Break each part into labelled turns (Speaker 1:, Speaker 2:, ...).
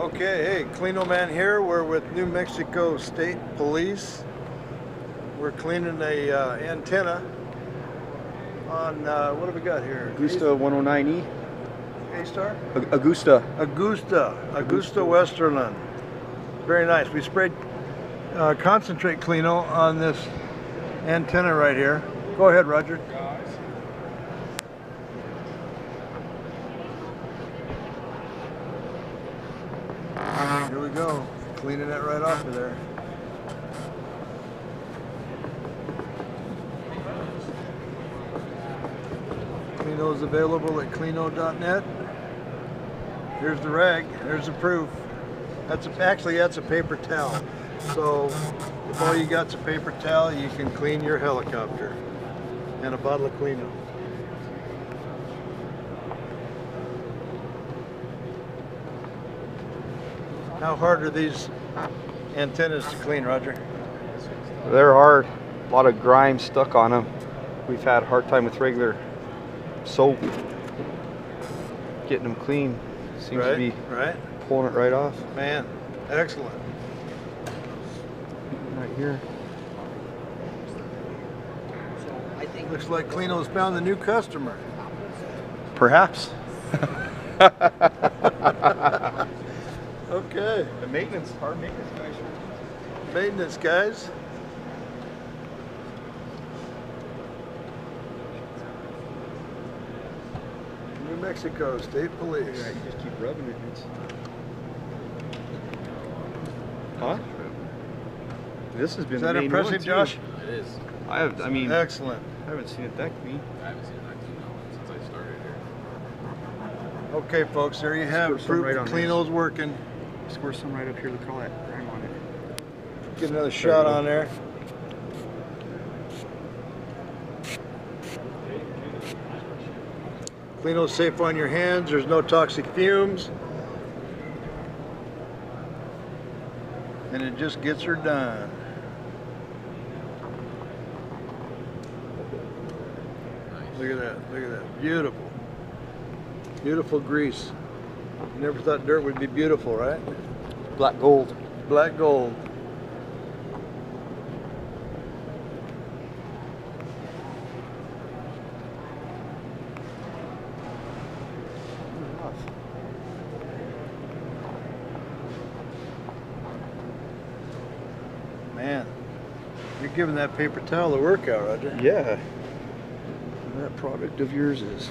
Speaker 1: Okay, hey, Cleano man here. We're with New Mexico State Police. We're cleaning a antenna on, what have we got here?
Speaker 2: Augusta 109E.
Speaker 1: A-Star?
Speaker 2: Augusta.
Speaker 1: Augusta Westerland. Very nice. We sprayed concentrate Cleano on this antenna right here. Go ahead, Roger. Here we go, cleaning it right off of there. Cleano is available at cleano.net. Here's the rag, there's the proof. Actually that's a paper towel. So if all you got's a paper towel, you can clean your helicopter. And a bottle of Cleano. How hard are these antennas to clean, Roger?
Speaker 2: They're hard. A lot of grime stuck on them. We've had a hard time with regular soap getting them clean. Seems to be pulling it right off.
Speaker 1: Man, excellent.
Speaker 2: Right here.
Speaker 1: Looks like Cleano's found a new customer.
Speaker 2: Perhaps.
Speaker 1: Okay.
Speaker 2: The maintenance, hard maintenance guys.
Speaker 1: Maintenance guys. New Mexico State Police.
Speaker 2: Yeah, you just keep rubbing it. Huh? This has been
Speaker 1: Is that
Speaker 2: the main
Speaker 1: impressive,
Speaker 2: one,
Speaker 1: Josh?
Speaker 3: It is.
Speaker 2: I mean,
Speaker 1: Excellent.
Speaker 2: I haven't seen it that clean.
Speaker 3: I haven't seen that clean since I started here.
Speaker 1: Okay, folks, there you have it. Proof that Cleano's working.
Speaker 2: Squirt some right up here. Look at all that grime on it.
Speaker 1: Get another shot on there. Cleano's safe on your hands. There's no toxic fumes. And it just gets her done. Look at that, look at that. Beautiful. Beautiful grease. Never thought dirt would be beautiful, right?
Speaker 2: Black gold.
Speaker 1: Black gold. Man, you're giving that paper towel a workout, Roger.
Speaker 2: Yeah. That product of yours is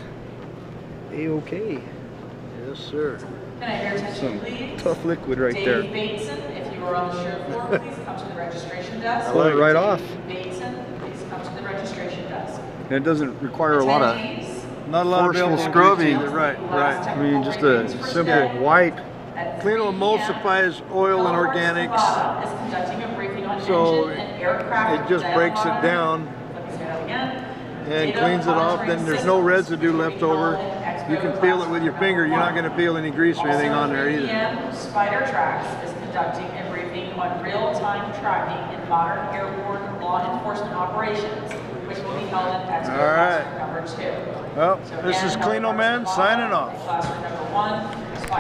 Speaker 2: A-OK.
Speaker 1: Yes, sir.
Speaker 4: Can I have your attention, please?
Speaker 2: Tough liquid right there.
Speaker 4: Dave Bateson, if you are on the show floor, please come to the registration desk.
Speaker 2: Pull it right off.
Speaker 4: Bateson, please come to the registration desk.
Speaker 2: And it doesn't require a lot of
Speaker 1: Not a lot of
Speaker 2: forceful
Speaker 1: bells and
Speaker 2: scrubbing.
Speaker 1: grease either. Right.
Speaker 2: I mean, just a simple wipe.
Speaker 1: Cleano emulsifies oil and organics, so it just breaks it down and cleans it off. Then there's no residue left over. You can feel it with your finger. You're not going to feel any grease or anything on there either.
Speaker 4: Spider Tracks is conducting a briefing on real-time tracking in modern airborne law enforcement operations, which will be held in Expo Classroom number 2.
Speaker 1: Well, this is Cleano Man signing off.
Speaker 4: Classroom number 1.